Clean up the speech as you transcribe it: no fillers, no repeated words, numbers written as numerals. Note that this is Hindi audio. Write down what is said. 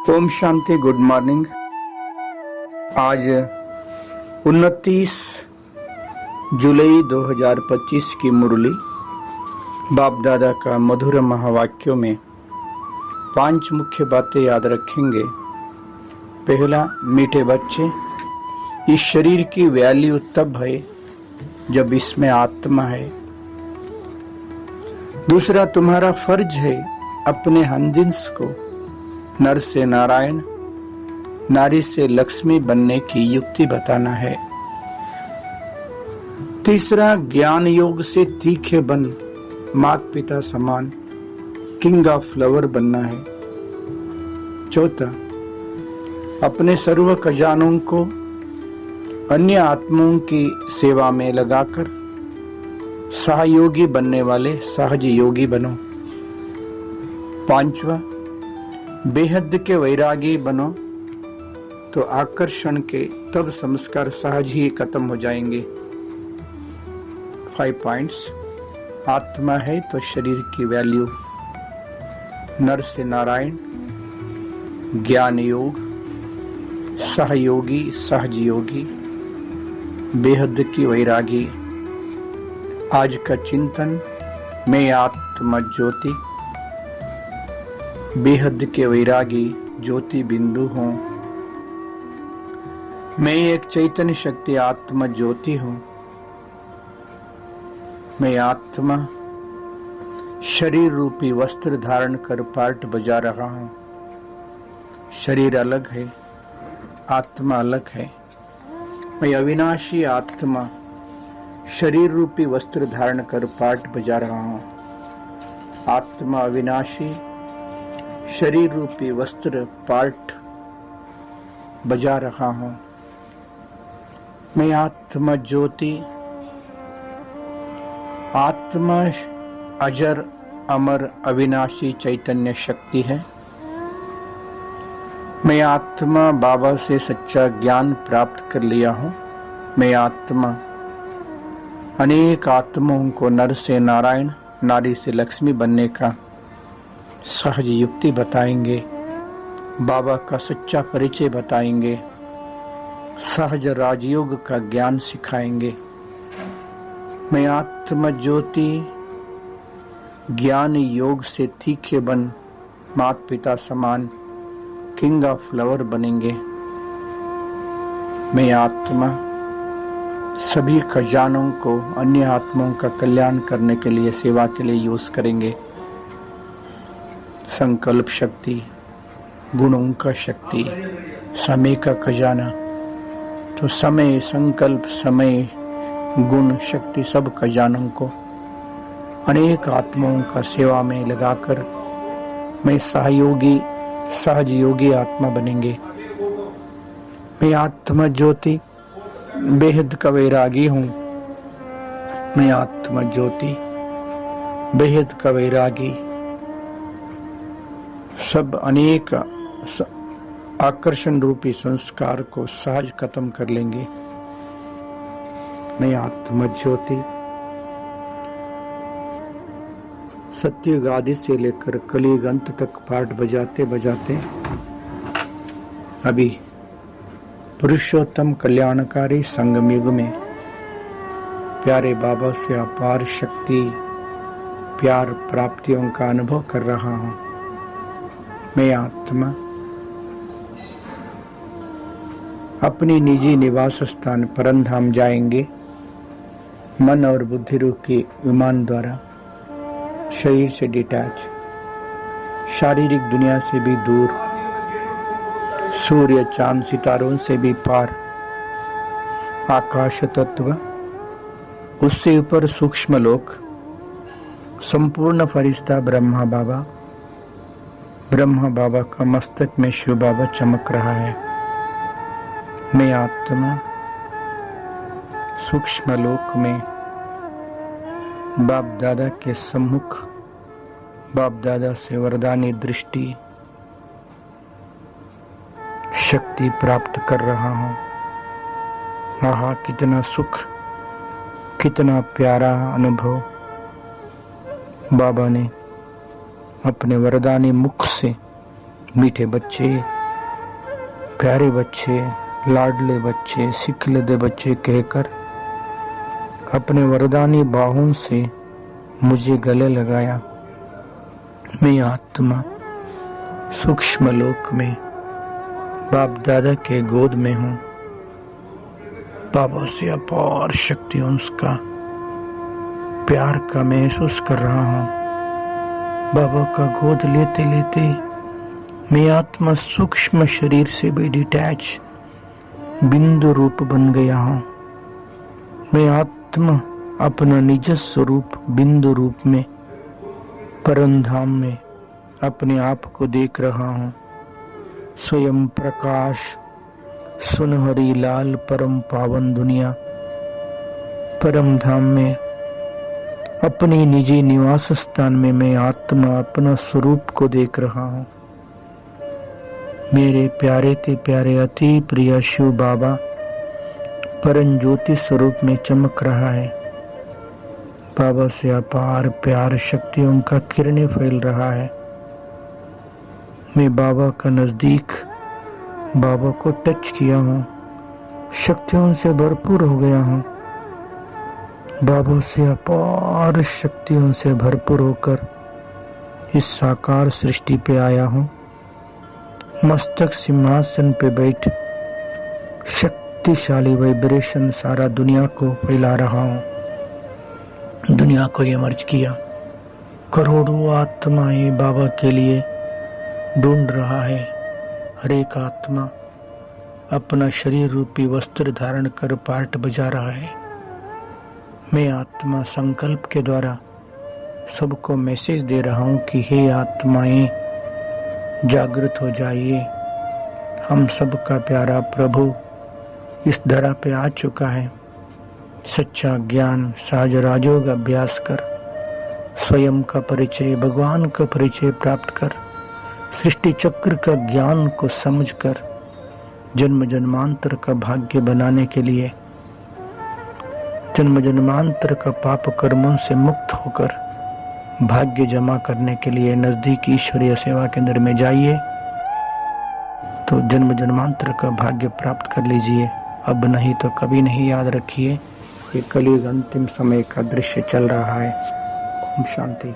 ओम शांति। Good morning. आज 29 जुलाई 2025 की मुरली बाप दादा का मधुर महावाक्यों में 5 मुख्य बातें याद रखेंगे। पहला, मीठे बच्चे, इस शरीर की वैल्यू तब है जब इसमें आत्मा है। दूसरा, तुम्हारा फर्ज है अपने हमजिन्स को नर से नारायण, नारी से लक्ष्मी बनने की युक्ति बताना है। तीसरा, ज्ञान योग से तीखे बन माता पिता समान किंग ऑफ लवर बनना है। चौथा, अपने सर्व खजानों को अन्य आत्माओं की सेवा में लगाकर सहयोगी बनने वाले सहज योगी बनो। पांचवा, बेहद के वैरागी बनो तो आकर्षण के तब संस्कार सहज ही खत्म हो जाएंगे। 5 पॉइंट्स। आत्मा है तो शरीर की वैल्यू, नर से नारायण, ज्ञान योग, सहयोगी सहज योगी, बेहद की वैरागी। आज का चिंतन, मैं आत्मा ज्योति, बेहद के वैरागी ज्योति बिंदु हूं। मैं एक चैतन्य शक्ति आत्मा ज्योति हूं। मैं आत्मा शरीर रूपी वस्त्र धारण कर पार्ट बजा रहा हूं। शरीर अलग है, आत्मा अलग है। मैं अविनाशी आत्मा शरीर रूपी वस्त्र धारण कर पार्ट बजा रहा हूं। आत्मा अविनाशी शरीर रूपी वस्त्र पार्ट बजा रहा हूं। मैं आत्मा ज्योति, आत्मा अजर अमर अविनाशी चैतन्य शक्ति है। मैं आत्मा बाबा से सच्चा ज्ञान प्राप्त कर लिया हूं। मैं आत्मा अनेक आत्माओं को नर से नारायण, नारी से लक्ष्मी बनने का सहज युक्ति बताएंगे। बाबा का सच्चा परिचय बताएंगे। सहज राजयोग का ज्ञान सिखाएंगे। मैं आत्मा ज्योति ज्ञान योग से तीखे बन माता पिता समान किंग ऑफ लवर बनेंगे। मैं आत्मा सभी खजानों को अन्य आत्माओं का कल्याण करने के लिए, सेवा के लिए यूज करेंगे। संकल्प शक्ति, गुणों का शक्ति, समय का खजाना। तो समय, संकल्प, समय, गुण, शक्ति, सब खजानों को अनेक आत्माओं का सेवा में लगाकर मैं सहयोगी सहज योगी आत्मा बनेंगे। मैं आत्मा ज्योति बेहद का वैरागी हूं। मैं आत्मा ज्योति बेहद का वैरागी सब अनेक आकर्षण रूपी संस्कार को सहज खत्म कर लेंगे। मैं आत्मा ज्योति सत्ययुग आदि से लेकर कलियुग अंत तक पाठ बजाते बजाते अभी पुरुषोत्तम कल्याणकारी संगम युग में प्यारे बाबा से अपार शक्ति, प्यार, प्राप्तियों का अनुभव कर रहा हूं। मैं आत्मा अपनी निजी निवास स्थान परमधाम जाएंगे। मन और बुद्धि रूप के विमान द्वारा शरीर से डिटैच, शारीरिक दुनिया से भी दूर, सूर्य चांद सितारों से भी पार, आकाश तत्व, उससे ऊपर सूक्ष्म लोक, संपूर्ण फरिश्ता ब्रह्मा बाबा, ब्रह्मा बाबा का मस्तक में शिव बाबा चमक रहा है। मैं आत्मा सूक्ष्म लोक में बाप दादा के सम्मुख, बाप दादा से वरदानी दृष्टि शक्ति प्राप्त कर रहा हूं। आहा, कितना सुख, कितना प्यारा अनुभव बाबा ने अपने वरदानी मुख से मीठे बच्चे, प्यारे बच्चे, लाडले बच्चे, सिखलदे बच्चे कहकर अपने वरदानी बाहों से मुझे गले लगाया। मैं आत्मा सूक्ष्म लोक में बाप दादा के गोद में हूँ। बाबा से अपार शक्तियों का प्यार का महसूस कर रहा हूँ। बाबा का गोद लेते लेते मैं आत्मा सूक्ष्म शरीर से भी डिटैच बिंदु रूप बन गया हूँ। मैं आत्मा अपना निज स्वरूप बिंदु रूप में परम धाम में अपने आप को देख रहा हूँ। स्वयं प्रकाश सुनहरी लाल परम पावन दुनिया परम धाम में अपनी निजी निवास स्थान में मैं आत्मा अपना स्वरूप को देख रहा हूँ। मेरे प्यारे ते प्यारे अति प्रिय शिव बाबा परम ज्योति स्वरूप में चमक रहा है। बाबा से अपार प्यार शक्तियों का किरणें फैल रहा है। मैं बाबा का नजदीक बाबा को टच किया हूँ, शक्तियों से भरपूर हो गया हूँ। बाबा से अपार शक्तियों से भरपूर होकर इस साकार सृष्टि पे आया हूँ। मस्तक सिंहासन पे बैठ शक्तिशाली वाइब्रेशन सारा दुनिया को फैला रहा हूँ। दुनिया को ये मर्ज किया। करोड़ों आत्माएं बाबा के लिए ढूंढ रहा है। हर एक आत्मा अपना शरीर रूपी वस्त्र धारण कर पार्ट बजा रहा है। मैं आत्मा संकल्प के द्वारा सबको मैसेज दे रहा हूँ कि हे आत्माएं जागृत हो जाइए। हम सबका प्यारा प्रभु इस धरा पे आ चुका है। सच्चा ज्ञान सहज राजयोग अभ्यास कर स्वयं का परिचय भगवान का परिचय प्राप्त कर सृष्टि चक्र का ज्ञान को समझकर जन्म जन्मांतर का भाग्य बनाने के लिए जन्म जन्मांतर का पाप कर्मों से मुक्त होकर भाग्य जमा करने के लिए नजदीक ईश्वरीय सेवा केंद्र में जाइए तो जन्म जन्मांतर का भाग्य प्राप्त कर लीजिए। अब नहीं तो कभी नहीं। याद रखिए ये कलयुग अंतिम समय का दृश्य चल रहा है। ओम शांति।